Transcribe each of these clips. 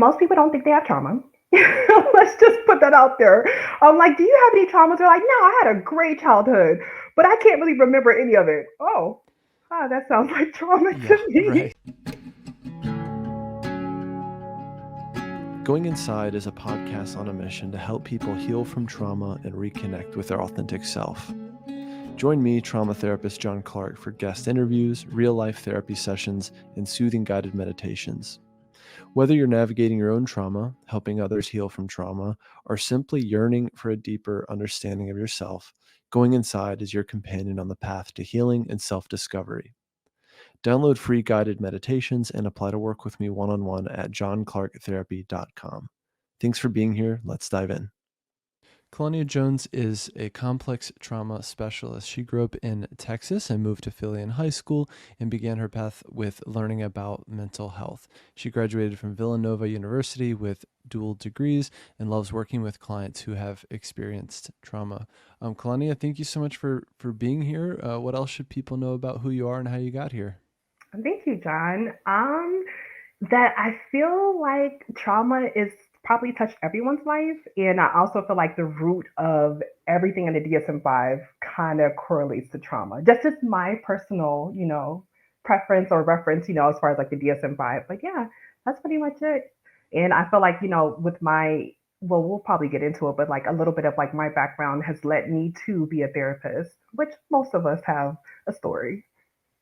most people don't think they have trauma. Let's just put that out there. I'm like, do you have any traumas? They're like, no, I had a great childhood, but I can't really remember any of it. Oh, that sounds like trauma to Yeah, me. right. Going Inside is a podcast on a mission to help people heal from trauma and reconnect with their authentic self. Join me, trauma therapist John Clark, for guest interviews, real life therapy sessions, and soothing guided meditations. Whether you're navigating your own trauma, helping others heal from trauma, or simply yearning for a deeper understanding of yourself, Going Inside is your companion on the path to healing and self discovery. Download free guided meditations and apply to work with me one on one at johnclarktherapy.com. Thanks for being here. Let's dive in. Kalonya Jones is a complex trauma specialist. She grew up in Texas and moved to Philly in high school and began her path with learning about mental health. She graduated from Villanova University with dual degrees and loves working with clients who have experienced trauma. Kalonya, thank you so much for being here. What else should people know about who you are and how you got here? Thank you, John. That I feel like trauma is probably touched everyone's life, and I also feel like the root of everything in the DSM-5 kind of correlates to trauma. Just as my personal, preference or reference, as far as like the DSM-5. But yeah, that's pretty much it. And I feel like, with my well, we'll probably get into it, but like a little bit of like my background has led me to be a therapist, which most of us have a story.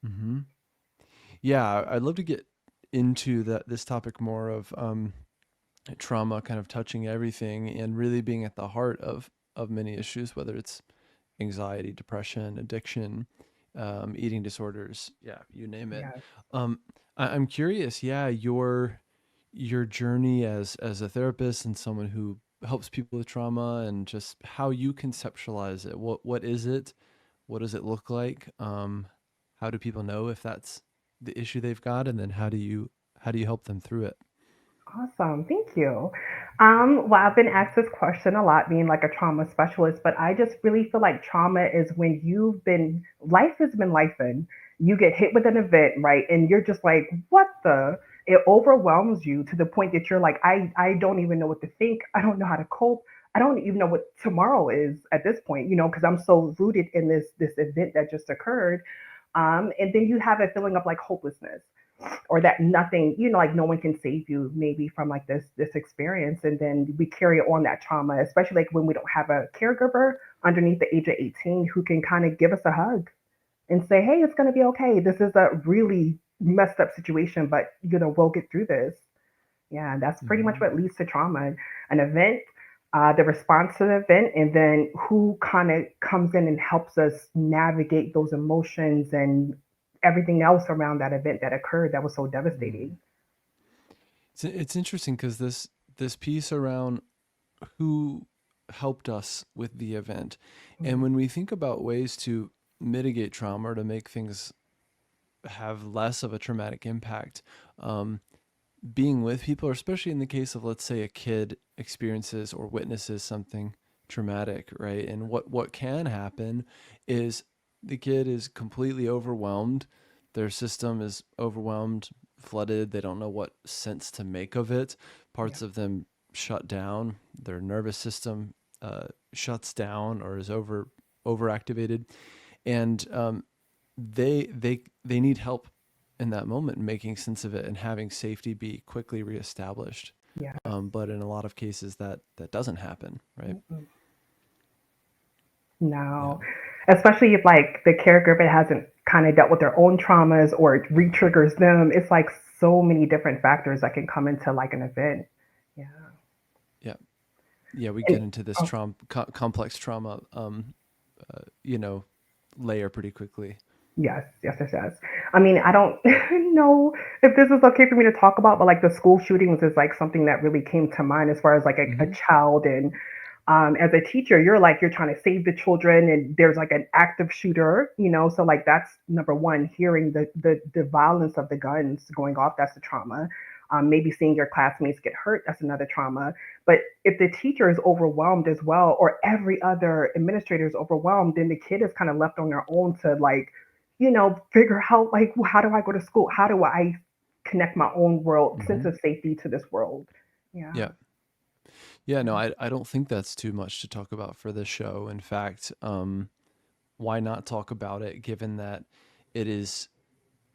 Mm-hmm. Yeah, I'd love to get into this topic more of trauma kind of touching everything and really being at the heart of many issues, whether it's anxiety, depression, addiction, eating disorders, yeah, you name it. Yes. um, I'm curious, yeah, your journey as a therapist and someone who helps people with trauma, and just how you conceptualize it. What is it? What does it look like? How do people know if that's the issue they've got, and then how do you help them through it? Awesome. Thank you. Well, I've been asked this question a lot, being like a trauma specialist, but I just really feel like trauma is when life has been life and you get hit with an event, right? And you're just like, what the? It overwhelms you to the point that you're like, I don't even know what to think. I don't know how to cope. I don't even know what tomorrow is at this point, because I'm so rooted in this event that just occurred. And then you have a feeling of like hopelessness or that nothing, like no one can save you maybe from like this experience. And then we carry on that trauma, especially like when we don't have a caregiver underneath the age of 18 who can kind of give us a hug and say, hey, it's going to be okay. This is a really messed up situation, but we'll get through this. Yeah, that's pretty much Hmm. what leads to trauma. An event, the response to the event, and then who kind of comes in and helps us navigate those emotions and everything else around that event that occurred that was so Hmm. devastating. It's interesting because this piece around who helped us with the event, and Mhm. when we think about ways to mitigate trauma or to make things have less of a traumatic impact, um, being with people, or especially in the case of, let's say, a kid experiences or witnesses something traumatic, right? And what can happen is the kid is completely overwhelmed. Their system is overwhelmed, flooded. They don't know what sense to make of it. Yeah. Parts of them shut down. Their nervous system shuts down or is overactivated, and they need help in that moment, making sense of it and having safety be quickly reestablished. Yes. But in a lot of cases, that doesn't happen, right? Mm-mm. Yeah. No. Especially if like the caregiver hasn't kind of dealt with their own traumas or it re-triggers them. It's like so many different factors that can come into like an event. Yeah. Yeah. Yeah. We get And into this oh, complex trauma, uh, you know, layer pretty quickly. yes, yes, yes, yes. I mean, I don't know if this is okay for me to talk about, but like the school shootings is like something that really came to mind as far as like a Hmm. child. And as a teacher, you're trying to save the children, and there's like an active shooter, So like that's number one. Hearing the violence of the guns going off, that's a trauma. Maybe seeing your classmates get hurt, that's another trauma. But if the teacher is overwhelmed as well, or every other administrator is overwhelmed, then the kid is kind of left on their own to like, figure out like, well, how do I go to school? How do I connect my own world, sense Hmm. of safety to this world? Yeah. Yeah. Yeah, no, Yeah. I don't think that's too much to talk about for this show. In fact, why not talk about it given that it is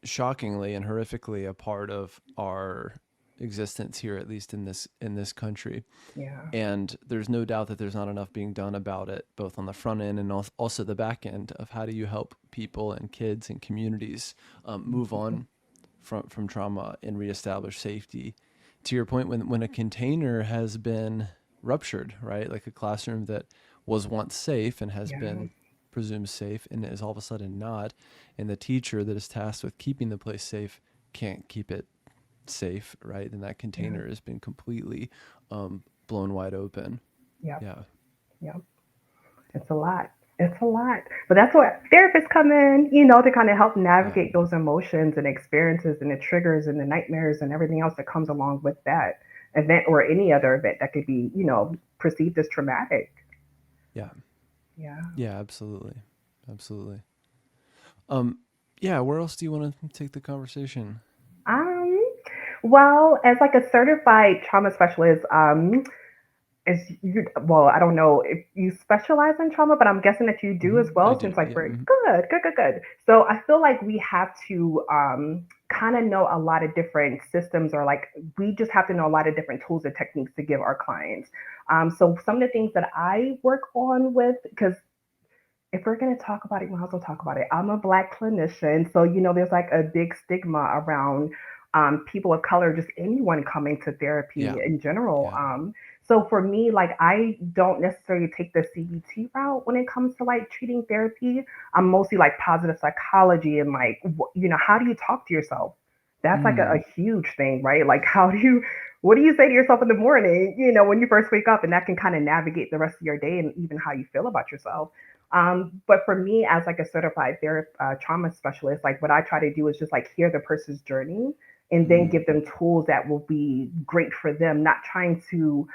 shockingly and horrifically a part of our existence here, at least in this country. Yeah. And there's no doubt that there's not enough being done about it, both on the front end and also the back end of how do you help people and kids and communities move Mhm. on from trauma and reestablish safety. To your point, when a container has been ruptured, right, like a classroom that was once safe and has Yeah. been presumed safe and is all of a sudden not, and the teacher that is tasked with keeping the place safe can't keep it safe, right? Then that Yeah. container has been completely blown wide open. Yep. Yeah, Yep. It's a lot. It's a lot. But that's where therapists come in, to kind of help yeah, navigate those emotions and experiences and the triggers and the nightmares and everything else that comes along with that event or any other event that could be, perceived as traumatic. yeah, Yeah. yeah. Absolutely, absolutely. Um, yeah. Where else do you want to take the conversation? Um, well, as like a certified trauma specialist, is you well, I don't know if you specialize in trauma, but I'm guessing that you do as I well, do. since like Yeah. we're good, good, good, good. So I feel like we have to kind of know a lot of different systems, or like we just have to know a lot of different tools and techniques to give our clients. So some of the things that I work on with, because if we're going to talk about it, we might as well talk about it. I'm a Black clinician, so there's like a big stigma around people of color, just anyone coming to therapy Yeah. in general. Yeah. So for me, like I don't necessarily take the CBT route when it comes to like treating therapy. I'm mostly like positive psychology and like how do you talk to yourself? That's like a Mm, huge thing, right? Like what do you say to yourself in the morning, when you first wake up, and that can kind of navigate the rest of your day and even how you feel about yourself. But for me, as like a certified trauma specialist, like what I try to do is just like hear the person's journey and then mm, give them tools that will be great for them, not trying to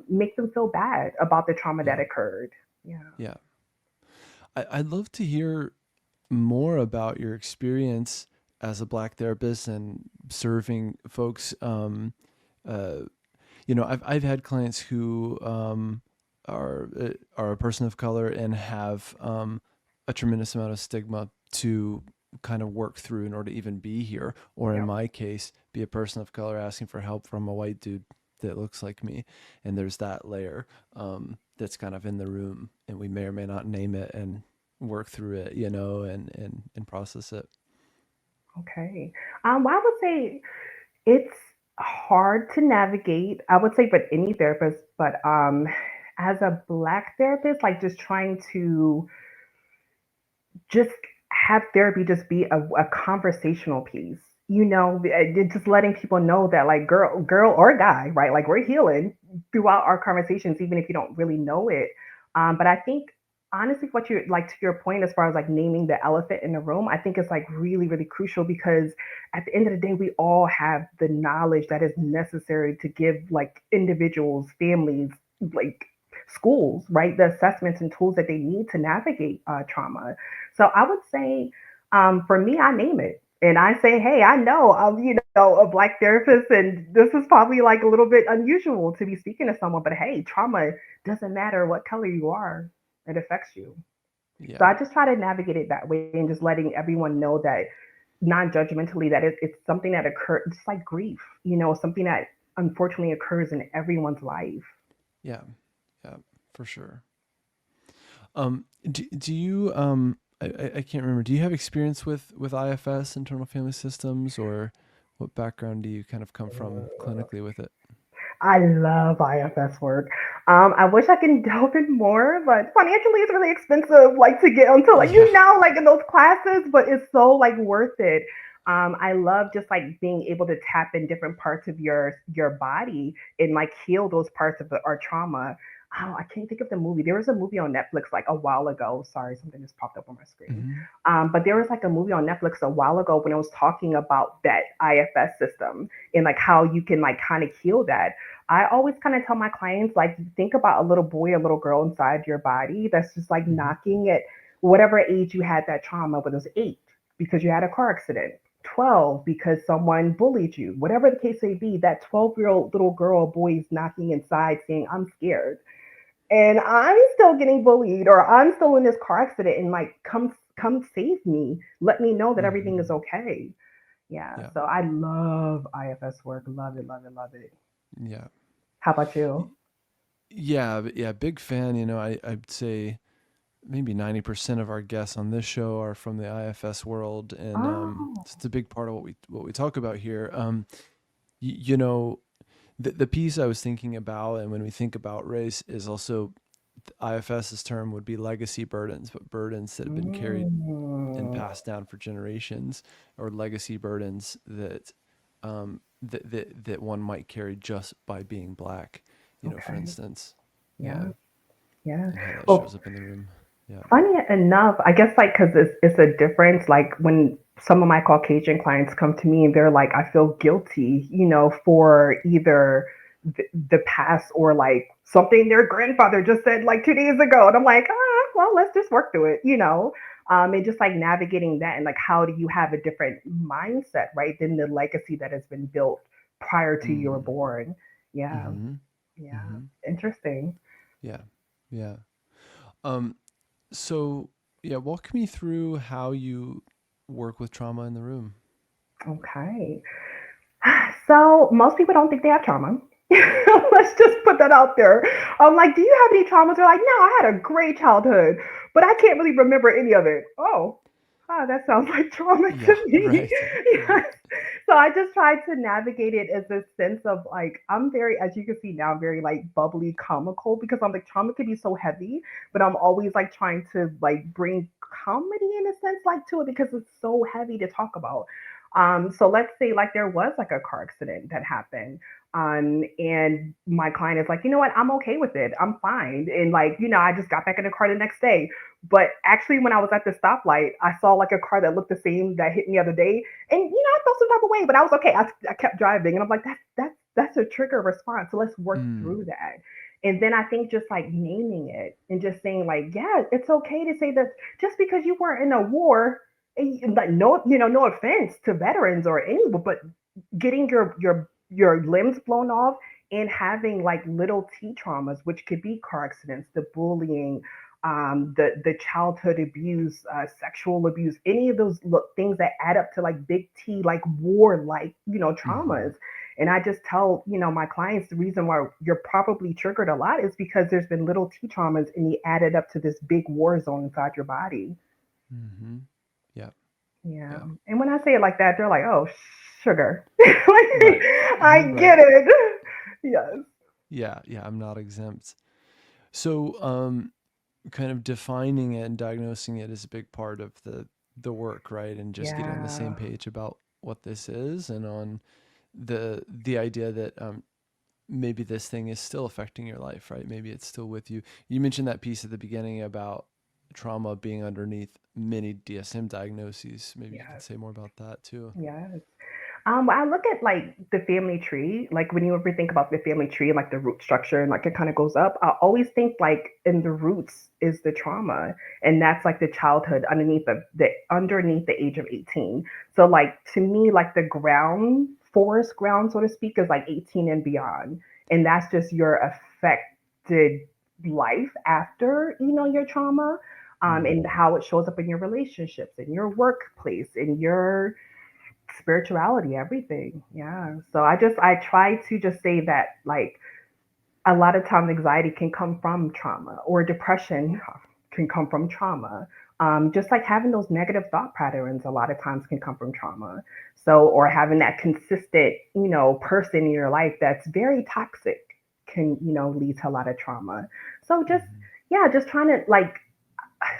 make them feel bad about the trauma that yeah. occurred. Yeah. Yeah. I'd love to hear more about your experience as a Black therapist and serving folks. Uh, I've had clients who are a person of color and have a tremendous amount of stigma to kind of work through in order to even be here, or in Yep. my case, be a person of color asking for help from a white dude that looks like me. And there's that layer that's kind of in the room, and we may or may not name it and work through it, and process it. Okay. Well, I would say it's hard to navigate. I would say, but any therapist, but as a Black therapist, like just trying to just have therapy just be a conversational piece. Just letting people know that like girl or guy, right? Like we're healing throughout our conversations, even if you don't really know it. But I think honestly, what you like to your point as far as like naming the elephant in the room, I think it's like really, really crucial because at the end of the day, we all have the knowledge that is necessary to give like individuals, families, like schools, right? The assessments and tools that they need to navigate trauma. So I would say, for me, I name it. And I say, hey, I know I'm, a Black therapist, and this is probably like a little bit unusual to be speaking to someone, but hey, trauma doesn't matter what color you are, it affects you. So Yeah. I just try to navigate it that way and just letting everyone know that non-judgmentally that it's something that occurs, just like grief, something that unfortunately occurs in everyone's life. Yeah. Yeah. For sure. Do you I can't remember. Do you have experience with IFS, internal family systems, or what background do you kind of come from clinically with it? I love IFS work. I wish I can delve in more, but financially it's really expensive, like to get onto like Yeah. like in those classes, but it's so like worth it. I love just like being able to tap in different parts of your body and like heal those parts of our trauma. Oh, I can't think of the movie. There was a movie on Netflix like a while ago. Sorry, something just popped up on my screen. Hmm. But there was like a movie on Netflix a while ago when it was talking about that IFS system and like how you can like kind of heal that. I always kind of tell my clients, like, think about a little boy or little girl inside your body that's just like Hmm. knocking at whatever age you had that trauma, whether it was 8 because you had a car accident, 12 because someone bullied you. Whatever the case may be, that 12-year-old little girl or boy is knocking inside saying, I'm scared. And I'm still getting bullied or I'm still in this car accident and like come save me. Let me know that everything is Hmm. okay. Yeah. Yeah. So I love IFS work. Love it, love it, love it. Yeah. How about Y- you? Yeah, but yeah, big fan. I'd say maybe 90% of our guests on this show are from the IFS world, and Oh. it's a big part of what we talk about here. You know, the piece I was thinking about, and when we think about race, is also IFS's term would be legacy burdens, but burdens that have been carried and Mm, passed down for generations, or legacy burdens that one might carry just by being black. For okay. instance, yeah, Yeah. Yeah. and how that shows Well, up in the room. Yeah. funny enough, I guess like because it's a difference. Like when some of my Caucasian clients come to me and they're like, I feel guilty, for either the past or like something their grandfather just said like 2 days ago. And I'm like, well, let's just work through it. And just like navigating that and like how do you have a different mindset, right, than the legacy that has been built prior to your Mm. born. Yeah. Mm-hmm. Yeah. Mm-hmm. Interesting. Yeah. Yeah. Um, so yeah, walk me through how you work with trauma in the room. Okay. So most people don't think they have trauma. Let's just put that out there. I'm like, do you have any traumas? They're like, no, I had a great childhood, but I can't really remember any of it. Oh, that sounds like trauma to Yeah. me. Right. Right. Yes. So I just tried to navigate it as a sense of like, I'm very, as you can see now, I'm very like bubbly, comical because I'm like, trauma can be so heavy, but I'm always like trying to like bring comedy in a sense like to it because it's so heavy to talk about. So let's say like there was like a car accident that happened. And my client is like, you know what, I'm okay with it. I'm fine. And like, I just got back in the car the next day. But actually, when I was at the stoplight, I saw like a car that looked the same that hit me the other day. And I felt some type of way, but I was okay. I kept driving. And I'm like, that's a trigger response. So let's work Mm. through that. And then I think just like naming it and just saying like, yeah, it's okay to say that just because you weren't in a war, like no offense to veterans or anyone, but getting your limbs blown off and having like little T traumas, which could be car accidents, the bullying, the childhood abuse, sexual abuse, any of those things that add up to like big T, like war, like Mm-hmm. traumas. And I just tell my clients the reason why you're probably triggered a lot is because there's been little T traumas and they added up to this big war zone inside your body. Mm-hmm. Yeah. Yeah. Yeah. And when I say it like that, they're like, "Oh, sugar." Like, Right. I get Right. it. Yes. Yeah. Yeah. I'm not exempt. So, kind of defining it and diagnosing it is a big part of the work, right? And just getting on the same Yeah. page about what this is, and on the idea that maybe this thing is still affecting your life, right? Maybe it's still with you. You mentioned that piece at the beginning about trauma being underneath many DSM diagnoses. Maybe you could Yes. say more about that too. Yes. I look at like the family tree, like when you ever think about the family tree and like the root structure and like it kind of goes up, I always think like in the roots is the trauma. And that's like the childhood underneath the underneath the age of 18. So like to me, like the ground, forest ground, so to speak, is like 18 and beyond. And that's just your affected life after, your trauma. And Mm. how it shows up in your relationships, in your workplace, in your spirituality, everything. Yeah. So I try to just say that like a lot of times anxiety can come from trauma or depression can come from trauma. Just like having those negative thought patterns a lot of times can come from trauma. So or having that consistent, person in your life that's very toxic can, lead to a lot of trauma. So just Mm-hmm. yeah, just trying to like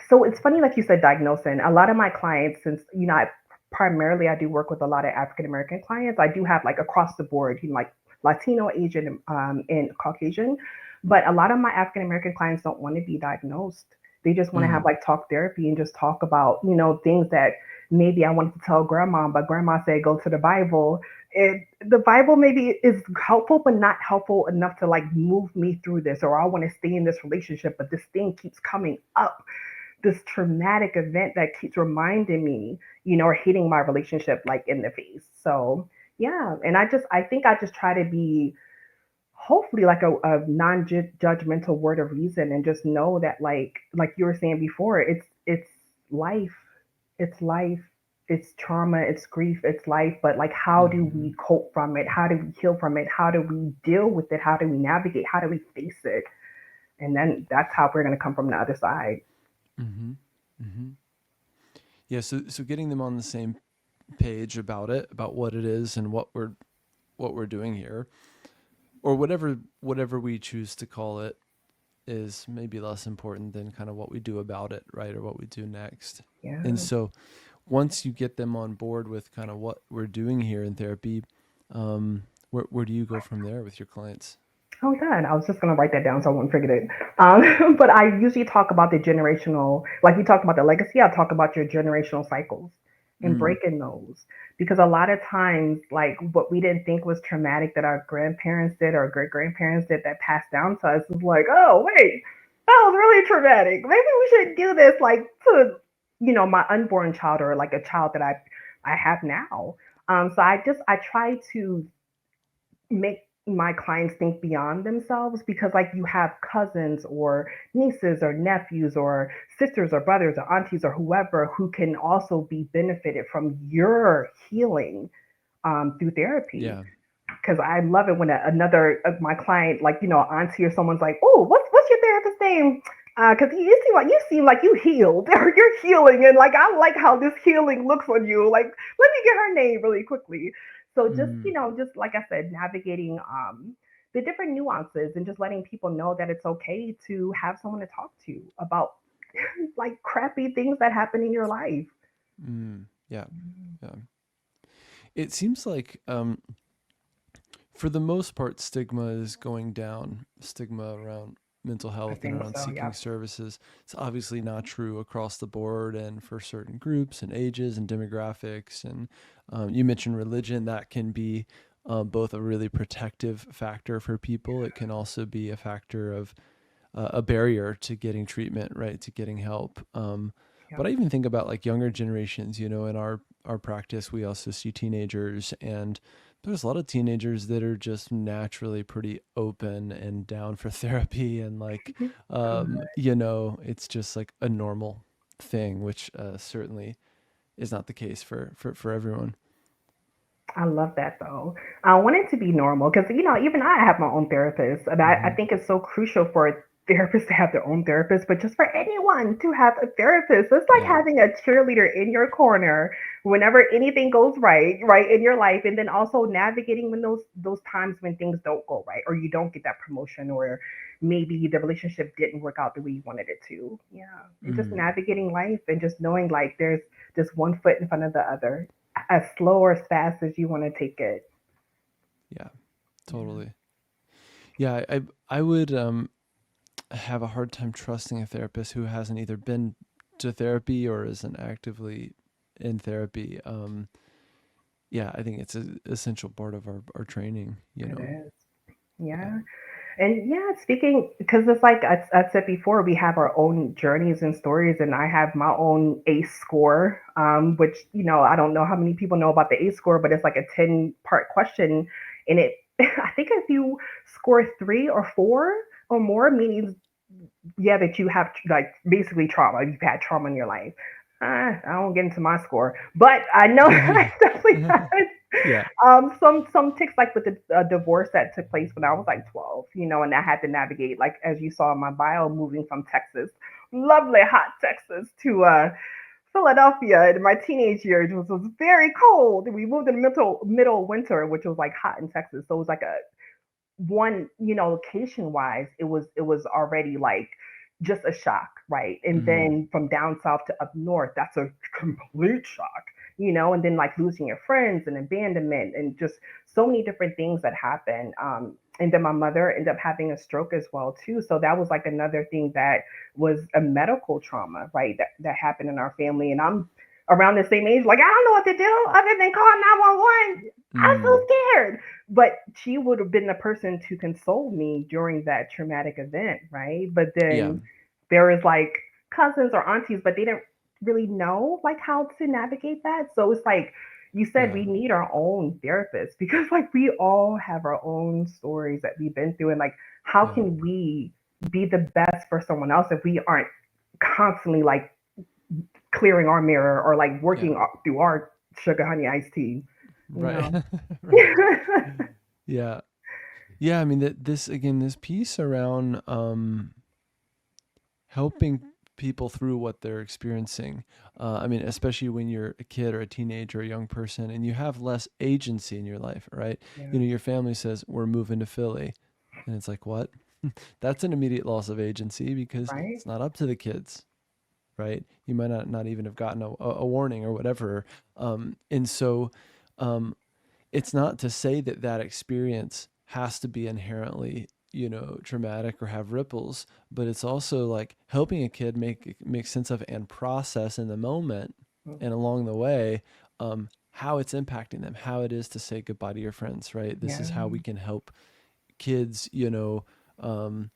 so it's funny, like you said, diagnosing. A lot of my clients, since primarily I do work with a lot of African American clients. I do have like across the board, like Latino, Asian, and Caucasian. But a lot of my African American clients don't want to be diagnosed. They just want to have Mm. like talk therapy and just talk about things that maybe I wanted to tell grandma, but grandma said go to the Bible. The Bible maybe is helpful, but not helpful enough to like move me through this, or I want to stay in this relationship, but this thing keeps coming up this traumatic event that keeps reminding me, or hitting my relationship like in the face. So yeah, and I think I just try to be hopefully like a non-judgmental word of reason, and just know that like you were saying before, it's life, it's life, it's trauma, it's grief, it's life. But like, how do Mm-hmm. we cope from it? How do we heal from it? How do we deal with it? How do we navigate? How do we face it? And then that's how we're going to come from the other side. Mm-hmm. Mm-hmm. Yeah. So getting them on the same page about it, about what it is and what we're doing here, or whatever we choose to call it, is maybe less important than kind of what we do about it, right? Or what we do next. And Yeah. so once you get them on board with kind of what we're doing here in therapy, where do you go from there with your clients? Oh, good. I was just going to write that down so I won't forget it. But I usually talk about the generational, like you talked about the legacy, I talk about your generational cycles and Mm, breaking those. Because a lot of times, like what we didn't think was traumatic that our grandparents did or great grandparents did that passed down to us is like, oh, wait, that was really traumatic. Maybe we should do this like to, my unborn child, or like a child that I have now. So I try to make my clients think beyond themselves, because like you have cousins or nieces or nephews or sisters or brothers or aunties or whoever who can also be benefited from your healing through therapy. yeah. Because I love it when another of my client, like auntie or someone's like, oh, what's your therapist's name? Because you seem like you healed or you're healing, and like I like how this healing looks on you. Like, let me get her name really quickly. So just Mm, just like I said, navigating the different nuances and just letting people know that it's okay to have someone to talk to about like crappy things that happen in your life. yeah. Yeah. It seems like for the most part, stigma is going down. Stigma around mental I health and think around so. seeking Yep. services. It's obviously not true across the board and for certain groups and ages and demographics. And you mentioned religion, that can be both a really protective factor for people. It can also be a factor of a barrier to getting treatment, right? To getting help. But Yep. I even think about like younger generations, in our practice, we also see teenagers, and there's a lot of teenagers that are just naturally pretty open and down for therapy. And like, it's just like a normal thing, which certainly is not the case for everyone. I love that though. I want it to be normal because, even I have my own therapist. And I Hmm. think it's so crucial for therapists to have their own therapist, but just for anyone to have a therapist. It's like Yeah. having a cheerleader in your corner whenever anything goes right, right in your life. And then also navigating when those times when things don't go right, or you don't get that promotion, or maybe the relationship didn't work out the way you wanted it to. Yeah. And just Mm, navigating life and just knowing like there's just one foot in front of the other, as slow or as fast as you want to take it. yeah, Yeah. totally. Yeah, I would have a hard time trusting a therapist who hasn't either been to therapy or isn't actively in therapy. Yeah, I think it's an essential part of our training, It is. Yeah. Yeah. And yeah, speaking, because it's like I said before, we have our own journeys and stories, and I have my own ACE score, which, I don't know how many people know about the ACE score, but it's like a 10-part question. And I think if you score 3 or 4 or more, meaning, yeah, that you have like basically trauma, you've had trauma in your life. I don't get into my score, but I know I definitely had Yeah. some ticks, like with the divorce that took place when I was like 12, and I had to navigate, like as you saw in my bio, moving from Texas, lovely hot Texas, to Philadelphia in my teenage years, which was very cold. We moved in the middle winter, which was like hot in Texas, so it was like a one, location wise, it was already like just a shock, right? And Mm, then from down south to up north, that's a complete shock, and then like losing your friends and abandonment and just so many different things that happen. And then my mother ended up having a stroke as well too, so that was like another thing that was a medical trauma, right? That happened in our family, and I'm around the same age, like I don't know what to do other than call 911. I'm so mm, scared. But she would have been the person to console me during that traumatic event, right? But yeah. then there is like cousins or aunties, but they didn't really know like how to navigate that. So it's like you said, Yeah. we need our own therapist because like we all have our own stories that we've been through, and like how Yeah. can we be the best for someone else if we aren't constantly like clearing our mirror or like Yeah. working through our sugar honey iced tea, you Right. know? Right. Yeah. Yeah. I mean, that this, again, this piece around, helping people through what they're experiencing. I mean, especially when you're a kid or a teenager or a young person and you have less agency in your life, right? Yeah, Your family says, we're moving to Philly. And it's like, what? That's an immediate loss of agency because right? it's not up to the kids, right? You might not even have gotten a warning or whatever. And so, um, it's not to say that that experience has to be inherently, traumatic or have ripples, but it's also like helping a kid make sense of and process in the moment Mm, and along the way, how it's impacting them, how it is to say goodbye to your friends, right? This yeah, is how we can help kids, um,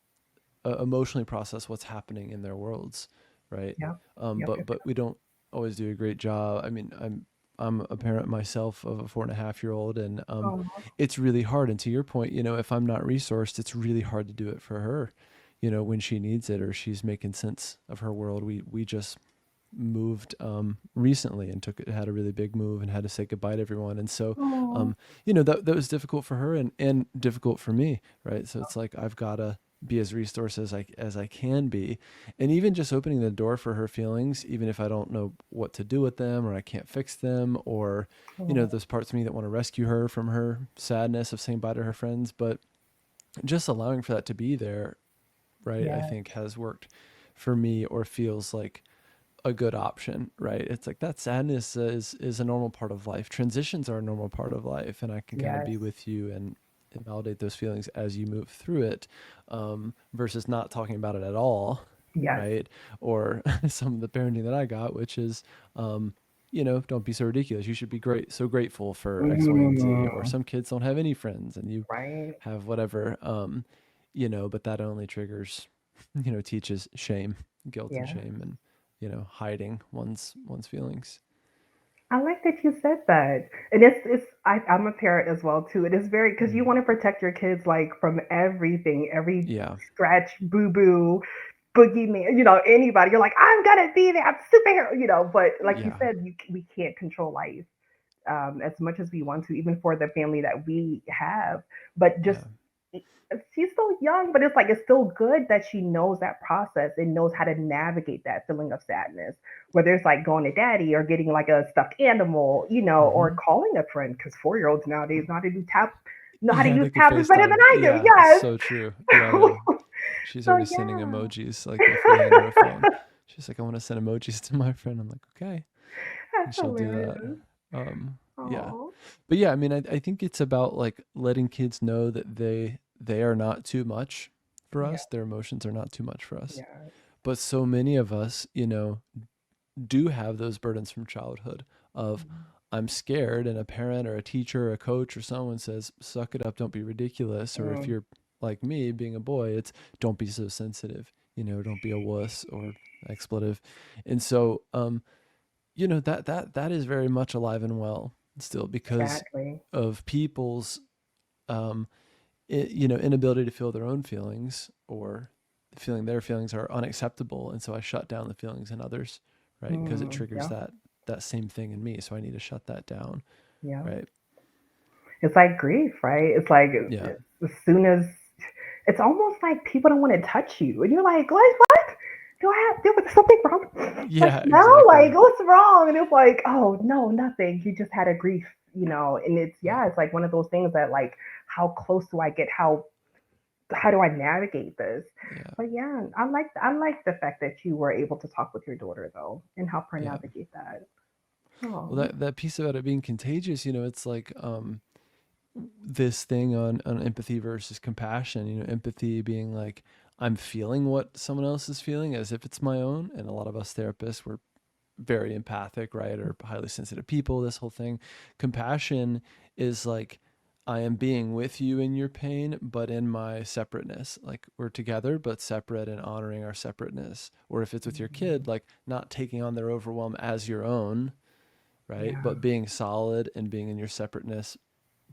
emotionally process what's happening in their worlds, right? yep, yep, But we don't always do a great job. I mean, I'm a parent myself of a 4.5-year-old, and oh, it's really hard. And to your point, if I'm not resourced, it's really hard to do it for her. When she needs it or she's making sense of her world. We just moved recently and had a really big move and had to say goodbye to everyone. And so, oh, that was difficult for her and difficult for me, right? So it's like I've got to be as resourced as I can be, and even just opening the door for her feelings, even if I don't know what to do with them or I can't fix them, or oh, those parts of me that want to rescue her from her sadness of saying bye to her friends, but just allowing for that to be there, right? I yeah, think has worked for me, or feels like a good option, right? It's like that sadness is a normal part of life. Transitions are a normal part of life, and I can kind of yes, be with you and validate those feelings as you move through it, versus not talking about it at all, yes, right? Or some of the parenting that I got, which is, don't be so ridiculous. You should be so grateful for X, Y, and Z. Or mm, some kids don't have any friends, and you right, have whatever, but that only triggers, teaches shame, guilt, and yeah. shame, and hiding one's feelings. I like that you said that, and I'm a parent as well too. It is very because you Mm. want to protect your kids like from everything, every Yeah, scratch, boo boo, boogeyman, anybody. You're like, I'm gonna be there, I'm superhero, But like you yeah, said, we can't control life as much as we want to, even for the family that we have. But just yeah, she's so young, but it's like it's still good that she knows that process and knows how to navigate that feeling of sadness. Whether it's like going to daddy or getting like a stuffed animal, or hmm, calling a friend because 4-year-olds nowadays know how to yeah. use They could tablets better than FaceTime. I do. Yeah, Yes. so true. Yeah, yeah. She's So already sending yeah, emojis. Like if we hand her a phone, she's like, "I want to send emojis to my friend." I'm like, "Okay," and that's she'll do that. hilarious. Yeah, Oh, but yeah, I mean, I think it's about like letting kids know that they are not too much for yeah, us. Their emotions are not too much for us. yeah, But so many of us, do have those burdens from childhood of I'm scared, and a parent or a teacher or a coach or someone says, suck it up, don't be ridiculous. Or if mm, you're like me being a boy, it's don't be so sensitive, don't be a wuss or expletive. And so, that is very much alive and well still because exactly. of people's, um, inability to feel their own feelings, or feeling their feelings are unacceptable. And so I shut down the feelings in others, right? Because it triggers Yeah, that same thing in me. So I need to shut that down, yeah. right? It's like grief, right? It's like Yeah. as soon as it's almost like people don't want to touch you, and you're like, what? Do I have? There was something wrong? Like Yeah, no, like exactly. what's wrong? And it's like, oh no, nothing. You just had a grief, And it's Yeah. yeah, it's like one of those things that like, how close do I get? How do I navigate this? Yeah. But yeah, I like the fact that you were able to talk with your daughter though and help her Yeah. navigate that. Well, Oh, that piece about it being contagious, it's like, this thing on empathy versus compassion. Empathy being like, I'm feeling what someone else is feeling as if it's my own. And a lot of us therapists, we're very empathic, right? Or highly sensitive people, this whole thing. Compassion is like, I am being with you in your pain, but in my separateness. Like we're together, but separate and honoring our separateness. Or if it's with your kid, Mhm. like not taking on their overwhelm as your own, right? Yeah. But being solid and being in your separateness,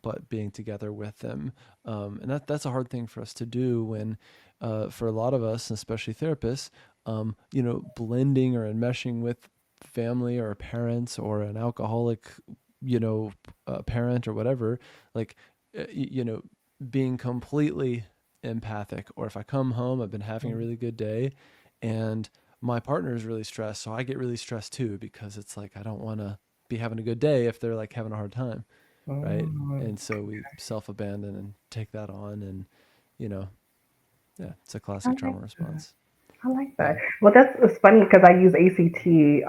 but being together with them. And that's a hard thing for us to do when, for a lot of us, especially therapists, blending or enmeshing with family or parents or an alcoholic, you know, parent or whatever, like, being completely empathic. Or if I come home, I've been having a Mm. really good day and my partner is really stressed. So I get really stressed too, because it's like, I don't want to be having a good day if they're like having a hard time. Right. Mm. And so we self abandon and take that on. And, you know, yeah, it's a I classic like trauma that. response. I like that. Yeah. Well, that's it's funny because I use ACT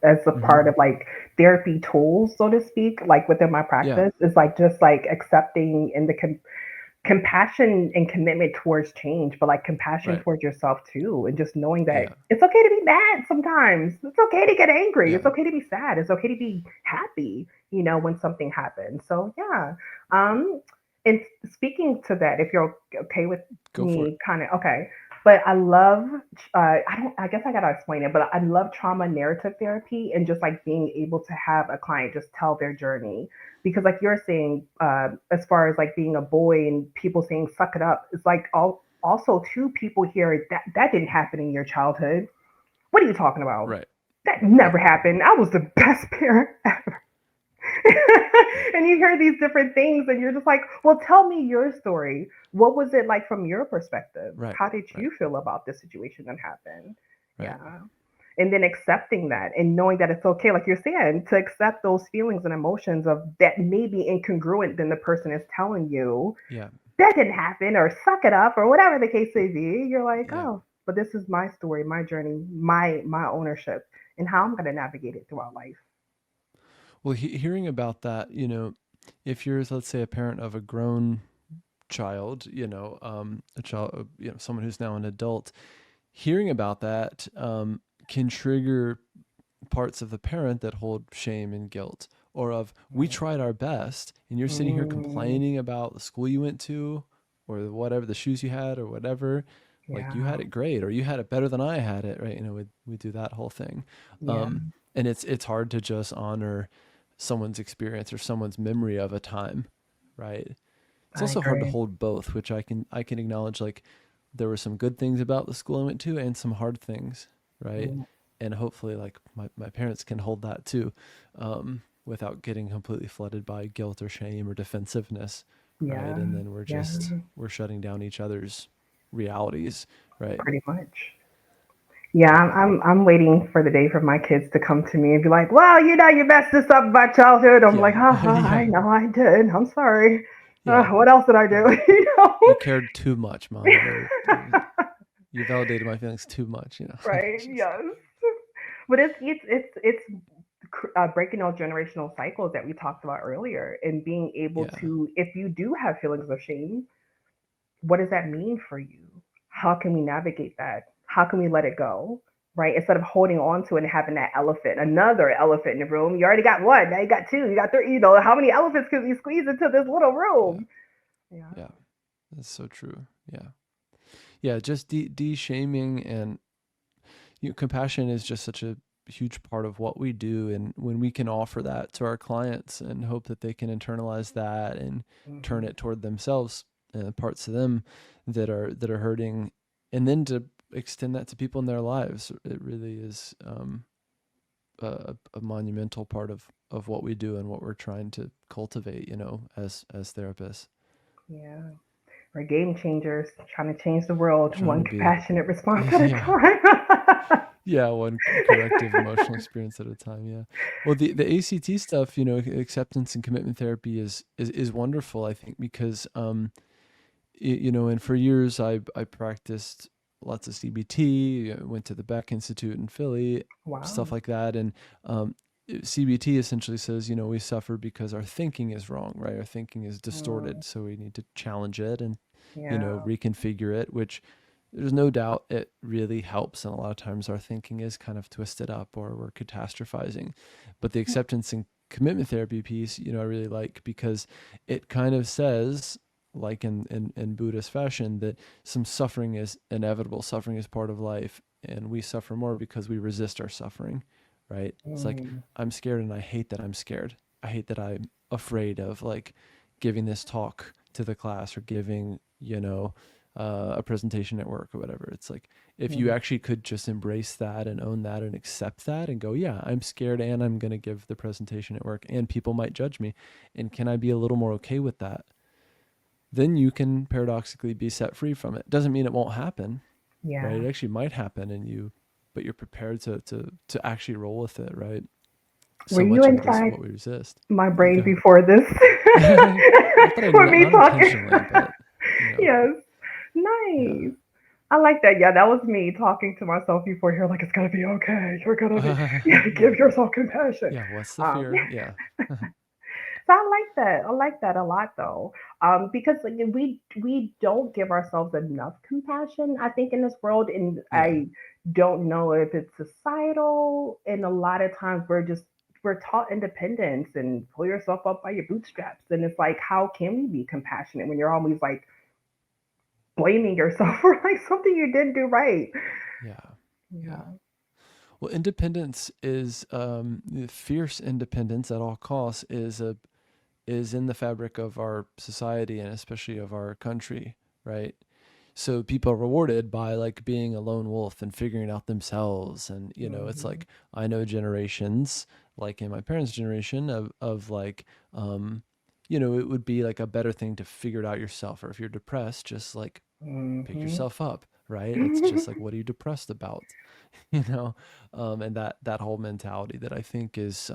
as a part Hmm. of like therapy tools, so to speak, like within my Yeah. practice. It's like just like accepting and the compassion and commitment towards change, but like compassion Right. towards yourself too, and just knowing that Yeah. it's okay to be mad sometimes. It's okay to get angry. Yeah. It's okay to be sad. It's okay to be happy, when something happens. So yeah. Um, and speaking to that, if you're okay with Go for it. me, kind of okay. But I love, I don't, I guess I gotta explain it, but I love trauma narrative therapy and just like being able to have a client just tell their journey because like you're saying as far as like being a boy and people saying suck it up, it's like also two people here that didn't happen in your childhood. What are you talking about? Right. That never Right. happened. I was the best parent ever. And you hear these different things and you're just like, well, tell me your story. What was it like from your perspective? Right. How did Right. you feel about this situation that happened? Right. Yeah. And then accepting that and knowing that it's okay, like you're saying, to accept those feelings and emotions of that may be incongruent than the person is telling you Yeah. that didn't happen or suck it up or whatever the case may be. You're like, Yeah. oh, but this is my story, my journey, my ownership, and how I'm going to navigate it throughout life. Well, hearing about that, if you're, let's say, a parent of a grown child, a child, someone who's now an adult, hearing about that can trigger parts of the parent that hold shame and guilt, or of we tried our best and you're sitting here Mm, complaining about the school you went to or whatever, the shoes you had or whatever. Like you yeah, had it great or you had it better than I had it, right? We do that whole thing. yeah, And it's hard to just honor someone's experience or someone's memory of a time, right? It's I also hard to agree. hold both, which I can acknowledge, like there were some good things about the school I went to and some hard things, right? Mm, And hopefully like my parents can hold that too, without getting completely flooded by guilt or shame or defensiveness, right? yeah, And then yeah, we're shutting down each other's realities, right? pretty much. Yeah, Yeah. I'm waiting for the day for my kids to come to me and be like, "Well, you messed this up in my childhood." I'm like, Yeah. "Haha, I Yeah. know I did. I'm sorry. Yeah. What else did I Yeah. do?" You know? You cared too much, mom. You validated my feelings too much, Right? It's just, Yes. But it's breaking those generational cycles that we talked about earlier, and being able yeah. to, if you do have feelings of shame, what does that mean for you? How can we navigate that? How can we let it go? Right? Instead of holding on to it and having that elephant, another elephant in the room. You already got one, now you got two, you got three. How many elephants can we squeeze into this little Yeah. room? Yeah. Yeah. That's so true. Yeah. Yeah. Just de-shaming and compassion is just such a huge part of what we do. And when we can offer that to our clients and hope that they can internalize that and turn Hmm. it toward themselves, parts of them that are hurting, and then to extend that to people in their lives, it really is a monumental part of what we do and what we're trying to cultivate, as therapists. Yeah. We're game changers, trying to change the world Trying one to be, compassionate response at a yeah. time. Yeah, one corrective emotional experience at a time. Yeah. Well, the ACT stuff, acceptance and commitment therapy is wonderful. I think because and for years I practiced lots of CBT. Went to the Beck Institute in Philly, stuff Wow. like that, and CBT essentially says we suffer because our thinking is wrong, right? Our thinking is Mm, distorted, so we need to challenge it and yeah. reconfigure it, which there's no doubt it really helps. And a lot of times our thinking is kind of twisted up or we're catastrophizing. But the acceptance and commitment therapy piece, I really like because it kind of says, like in Buddhist fashion, that some suffering is inevitable. Suffering is part of life, and we suffer more because we resist our suffering, right? It's like, Mm, I'm scared and I hate that I'm scared. I hate that I'm afraid of like giving this talk to the class or giving, a presentation at work or whatever. It's like, if you mm, actually could just embrace that and own that and accept that and go, yeah, I'm scared and I'm going to give the presentation at work and people might judge me. And can I be a little more okay with that? Then you can paradoxically be set free from it. Doesn't mean it won't happen, right? yeah. It actually might happen but you're prepared to actually roll with it, right? Were So you much of this is inside what we resist. my You brain go before this? ahead. Not that I, For me not talking. intentionally, but Yes. yeah. Nice. I like that. Yeah, that was me talking to myself before here, like, it's gonna be okay. You're gonna be, give Yeah. yourself compassion. Yeah. What's the Um, fear? Yeah. so I like that. I like that a lot though. Because like we don't give ourselves enough compassion, I think, in this world. And Yeah. I don't know if it's societal, and a lot of times we're taught independence and pull yourself up by your bootstraps. And it's like, how can we be compassionate when you're always like blaming yourself for like something you didn't do right? Yeah. Yeah. Yeah. Well, independence is fierce independence at all costs is in the fabric of our society and especially of our country, right? So people are rewarded by like being a lone wolf and figuring it out themselves. And, it's Hmm. like, I know generations, like in my parents' generation of like, it would be like a better thing to figure it out yourself. Or if you're depressed, just like pick Hmm. yourself up, right? It's just like, what are you depressed about? you know? And that whole mentality that I think is,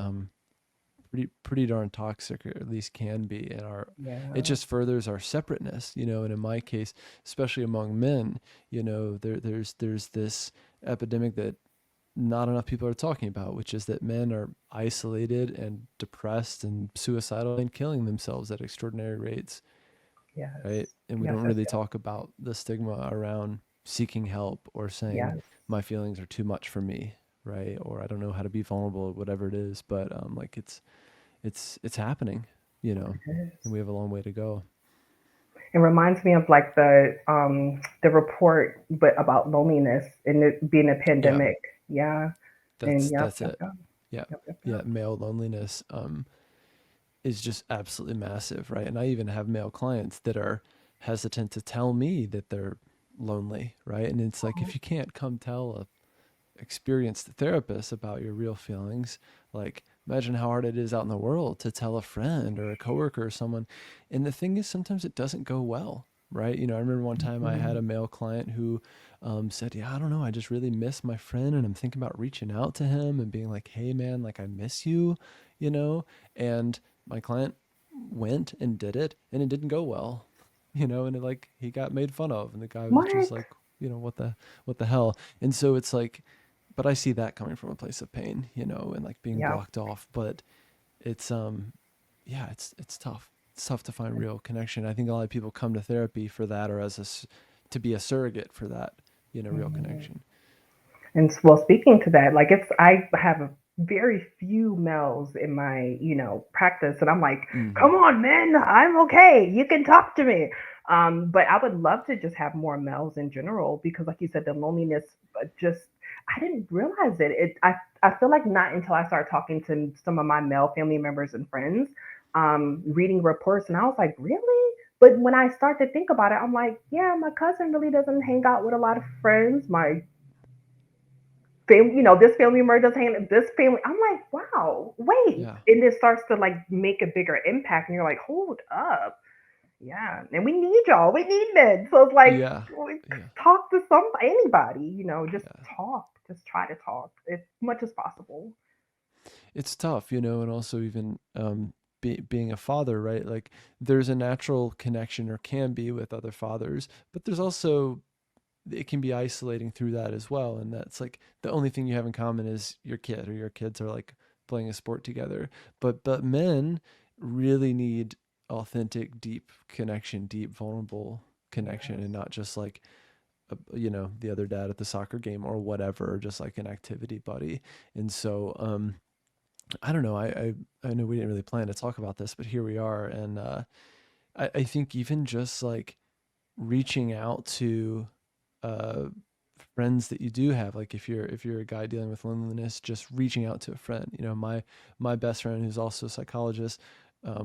pretty darn toxic, or at least can be in our, it Yeah. just furthers our separateness, and in my case, especially among men, there's this epidemic that not enough people are talking about, which is that men are isolated and depressed and suicidal and killing themselves at extraordinary rates, Yes. right? And we Yes. don't Yes. really Yes. talk about the stigma around seeking help or saying Yes. my feelings are too much for me, right? Or I don't know how to be vulnerable, whatever it is. But like it's happening, and Yes. we have a long way to go. It reminds me of like the report, but about loneliness and it being a Yeah, pandemic. Yeah. And yep, that's yep, it. yep, Yeah, yep, yep, yeah. yep. Male loneliness is just absolutely massive, right? And I even have male clients that are hesitant to tell me that they're lonely, right? And it's like, if you can't come tell a experienced therapist about your real feelings, like imagine how hard it is out in the world to tell a friend or a coworker or someone. And the thing is, sometimes it doesn't go well, right? I remember one time I had Mhm. a male client who said, yeah, I don't know, I just really miss my friend and I'm thinking about reaching out to him and being like, hey man, like I miss you, you know? And my client went and did it and it didn't go well, and it, like, he got made fun of and the guy was just What? like, what the hell. And so it's like, but I see that coming from a place of pain, and like being Yep. blocked off. But it's yeah, it's tough. It's tough to find real connection. I think a lot of people come to therapy for that, or to be a surrogate for that, real Mhm. connection. And well, speaking to that, like I have very few males in my, practice, and I'm like, Mm-hmm. come on, men, I'm okay. You can talk to me. But I would love to just have more males in general because, like you said, the loneliness just I didn't realize it. I feel like not until I started talking to some of my male family members and friends, reading reports, and I was like, really? But when I start to think about it, I'm like, yeah, my cousin really doesn't hang out with a lot of friends. My family, this family member does hang this family. I'm like, wow, wait. Yeah, And it starts to like make a bigger impact. And you're like, hold up. Yeah. And we need y'all. We need men. So it's like, yeah, yeah, talk to somebody, anybody, just yeah. talk. Just try to talk as much as possible. It's tough, and also even being a father, right? Like there's a natural connection, or can be, with other fathers, but there's also, it can be isolating through that as well. And that's like the only thing you have in common is your kid, or your kids are like playing a sport together. But men really need authentic, deep connection, deep, vulnerable connection, and Yes. not just like the other dad at the soccer game or whatever, or just like an activity buddy. And so I don't know. I know we didn't really plan to talk about this, but here we are. And I think even just like reaching out to uh, friends that you do have, like if you're a guy dealing with loneliness, just reaching out to a friend. My best friend, who's also a psychologist,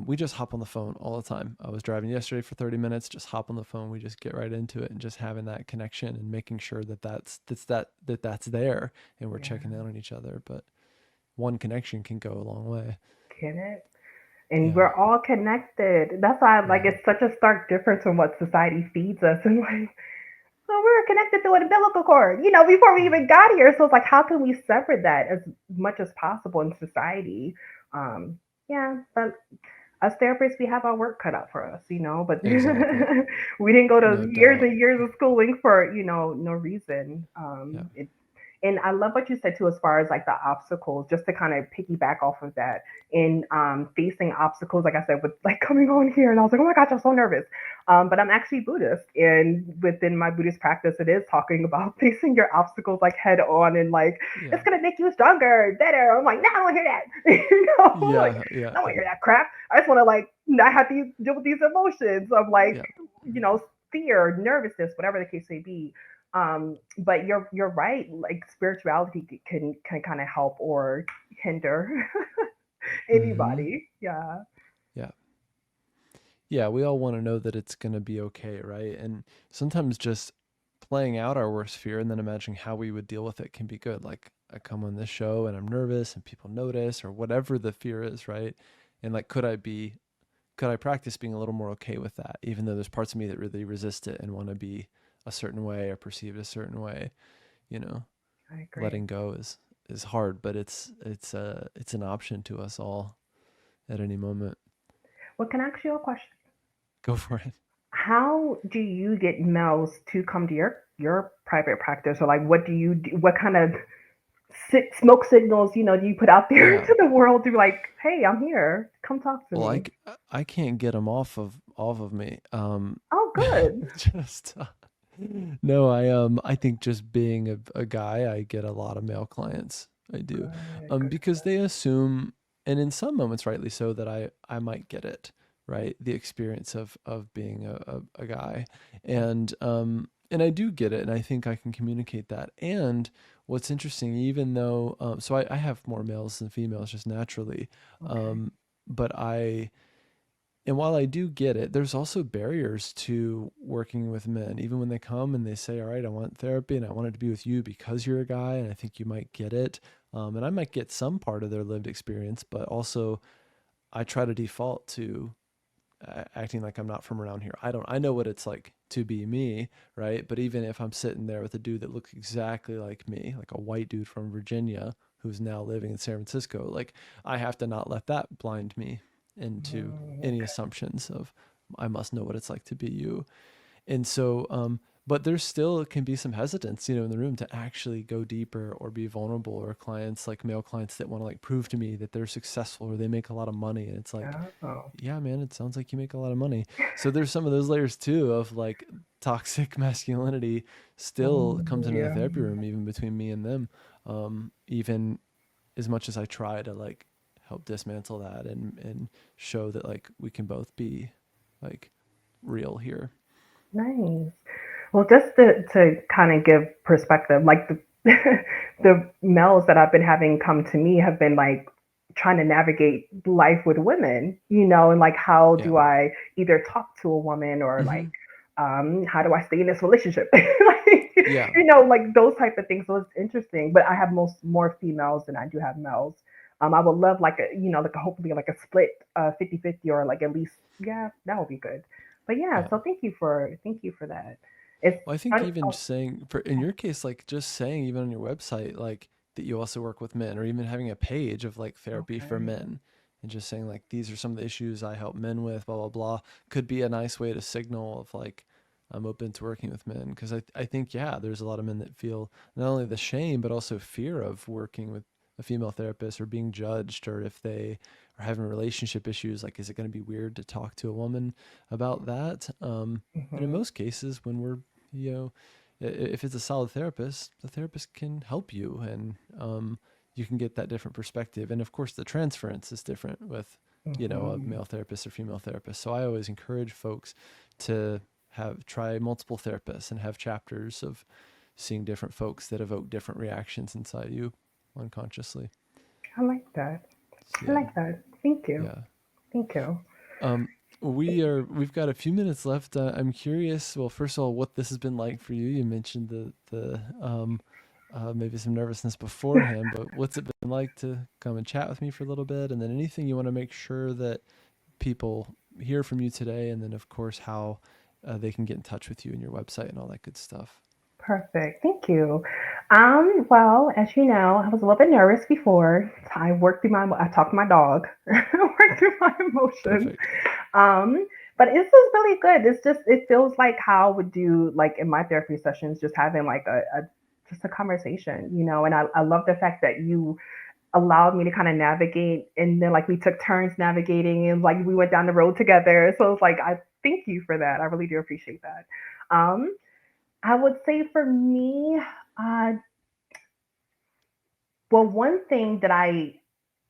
we just hop on the phone all the time. I was driving yesterday for 30 minutes, just hop on the phone. We just get right into it, and just having that connection and making sure that that's there, and we're checking Yeah, in on each other. But one connection can go a long way. get it? And Yeah. we're all connected. That's why like Hmm. it's such a stark difference from what society feeds us. And like, so we're connected through an umbilical cord, before we even Hmm. got here. So it's like, how can we separate that as much as possible in society? Um, yeah, but us therapists, we have our work cut out for us, but Exactly. we didn't go No to years doubt. and years of schooling for, no reason. Yeah. And I love what you said too, as far as like the obstacles, just to kind of piggyback off of that. In facing obstacles, like I said, with like coming on here, and I was like, oh my gosh, I'm so nervous. But I'm actually Buddhist, and within my Buddhist practice, it is talking about facing your obstacles like head on, and like it's Yeah. gonna make you stronger, better. I'm like, no, I don't want to hear that. Like Yeah. I Yeah. don't want to hear that crap. I just want to like not have to deal with these emotions of like, Yeah. fear, nervousness, whatever the case may be. But you're right. Like spirituality can kind of help or hinder Hmm. anybody. Yeah. Yeah. Yeah. We all want to know that it's going to be okay, right? And sometimes just playing out our worst fear and then imagining how we would deal with it can be good. Like I come on this show and I'm nervous and people notice, or whatever the fear is, right? And like, could I practice being a little more okay with that, even though there's parts of me that really resist it and want to be a certain way or perceived a certain way, you know? I agree. Letting go is hard, but it's an option to us all at any moment. Well, can I ask you a question? Go for it. How do you get males to come to your private practice, or like what do you do? What kind of smoke signals do you put out there Yeah. into the world to be like, hey, I'm here, come talk to Well, me? I can't get them off of me. Oh, good. Just no, I think just being a guy, I get a lot of male clients. I do. Good, good. Because they assume, and in some moments rightly so, that I might get it, right? The experience of being a guy. And I do get it, and I think I can communicate that. And what's interesting, even though so I have more males than females just naturally. Okay. Um, but and while I do get it, there's also barriers to working with men. Even when they come and they say, "All right, I want therapy and I want it to be with you because you're a guy, and I think you might get it." And I might get some part of their lived experience, but also I try to default to acting like I'm not from around here. I know what it's like to be me, right? But even if I'm sitting there with a dude that looks exactly like me, like a white dude from Virginia who's now living in San Francisco, like I have to not let that blind me into any Okay. assumptions of I must know what it's like to be you. And so, but there's still can be some hesitance, in the room to actually go deeper or be vulnerable, or clients like male clients that want to like prove to me that they're successful or they make a lot of money. And it's like, Oh. yeah, man, it sounds like you make a lot of money. So there's some of those layers too of like toxic masculinity still Oh, comes into the yeah. therapy room, even between me and them. Even as much as I try to like help dismantle that and show that like we can both be like real here. Nice. Well, just to kind of give perspective, like the the males that I've been having come to me have been like trying to navigate life with women, and like how Yeah. do I either talk to a woman or like Hmm. how do I stay in this relationship? Like Yeah. like those type of things. So it's interesting. But I have more females than I do have males. I would love like like hopefully like a split 50-50, or like at least, yeah, that would be good. But yeah, Yeah. so thank you for that. It's Well, I think fun. even Oh, just saying, for in okay. your case, like just saying even on your website, like that you also work with men, or even having a page of like therapy for Okay. men, and just saying like these are some of the issues I help men with, blah blah blah, could be a nice way to signal of like I'm open to working with men. Because I think, yeah, there's a lot of men that feel not only the shame but also fear of working with a female therapist, or being judged, or if they are having relationship issues, like is it going to be weird to talk to a woman about that? And in Hmm. most cases, when we're you know if it's a solid therapist, the therapist can help you, and you can get that different perspective. And of course, the transference is different with, a Mhm. male therapist or female therapist. So I always encourage folks to try multiple therapists and have chapters of seeing different folks that evoke different reactions inside you unconsciously. I like that. I Yeah. like that. Thank you. Yeah. Thank you. Um, we've got a few minutes left. I'm curious. Well, first of all, what this has been like for you. You mentioned maybe some nervousness beforehand, but what's it been like to come and chat with me for a little bit? And then anything you want to make sure that people hear from you today, and then of course how they can get in touch with you and your website and all that good stuff. Perfect. Thank you. Well, as you know, I was a little bit nervous before. I talked to my dog, worked through my emotions. Perfect. Um, but this is really good. It feels like how I would do like in my therapy sessions, just having like just a conversation, and I love the fact that you allowed me to kind of navigate and then like we took turns navigating and like we went down the road together. So it's like I thank you for that. I really do appreciate that. Um, I would say for me, uh, well, one thing that I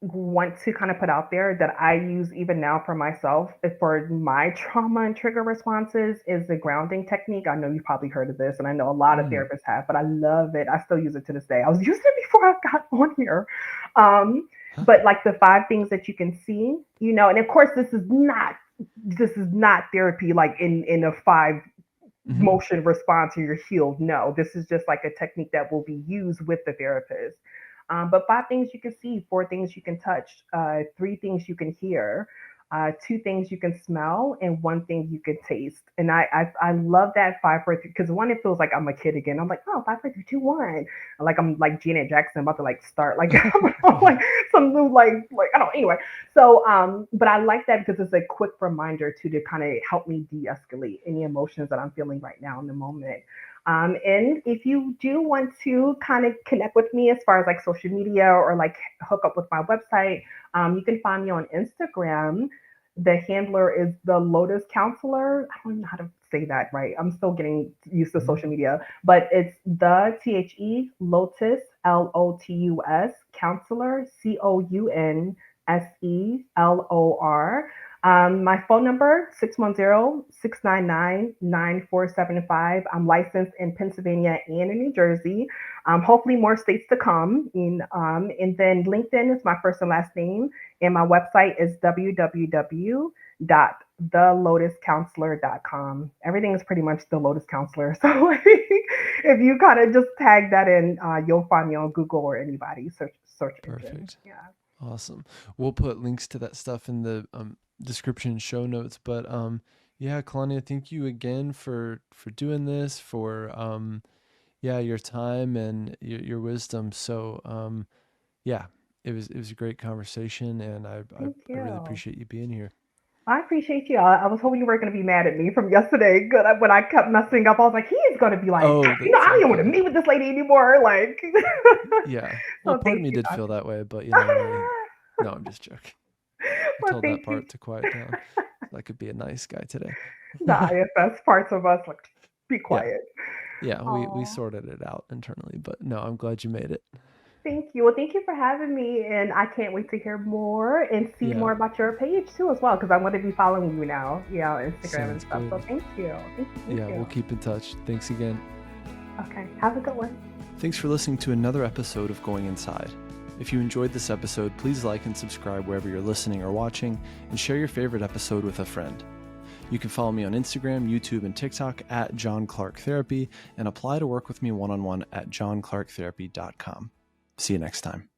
want to kind of put out there that I use even now for myself for my trauma and trigger responses is the grounding technique. I know you've probably heard of this, and I know a lot of Mm. therapists have, but I love it. I still use it to this day. I was using it before I got on here. Um, Huh? but like the five things that you can see, and of course this is not therapy like in a five Mm-hmm. motion response or you're healed. No, this is just like a technique that will be used with the therapist. But five things you can see, four things you can touch, three things you can hear, two things you can smell, and one thing you can taste. And I love that five, four, three, because one, it feels like I'm a kid again. I'm like, oh, five, four, three, two, one. Like I'm like Janet Jackson about to like start like like some new like I don't know. Anyway, so, but I like that because it's a quick reminder to kind of help me de-escalate any emotions that I'm feeling right now in the moment. And if you do want to kind of connect with me as far as like social media or like hook up with my website, you can find me on Instagram. The handler is the Lotus Counselor. I don't know how to say that right. I'm still getting used to Mm-hmm. social media, but it's the Lotus Lotus Counselor Counselor. My phone number, 610-699-9475. I'm licensed in Pennsylvania and in New Jersey. Hopefully more states to come. And then LinkedIn is my first and last name. And my website is www.thelotuscounselor.com. Everything is pretty much the Lotus Counselor. So if you kind of just tag that in, you'll find me on Google or anybody search engine. Perfect. Yeah. Awesome. We'll put links to that stuff in the description show notes. But yeah, Kalonya, thank you again for doing this, for yeah, your time and your wisdom. So yeah, it was a great conversation, and Thank I really you. appreciate you being here. I appreciate you. I was hoping you weren't going to be mad at me from yesterday. Good. When I kept messing up, I was like, he's going to be like, Oh, I that's don't even want to okay. meet with this lady anymore. Like, Yeah. Well, so part of thank me you, did feel doctor. that way, but no, I'm just joking. I Well, told that thank you. part to quiet down. So I could be a nice guy today. The IFS parts of us, like, be Yeah. quiet. Yeah, we Oh, sorted it out internally, but no, I'm glad you made it. thank you. Well, thank you for having me. And I can't wait to hear more and see Yeah, more about your page too, as well, because I'm going to be following you now, on Instagram and sounds stuff. So good. thank you. Thank you. Thank Yeah, we'll you. keep in touch. Thanks again. Okay. Have a good one. Thanks for listening to another episode of Going Inside. If you enjoyed this episode, please like and subscribe wherever you're listening or watching, and share your favorite episode with a friend. You can follow me on Instagram, YouTube, and TikTok at John Clark Therapy, and apply to work with me one-on-one at johnclarktherapy.com. See you next time.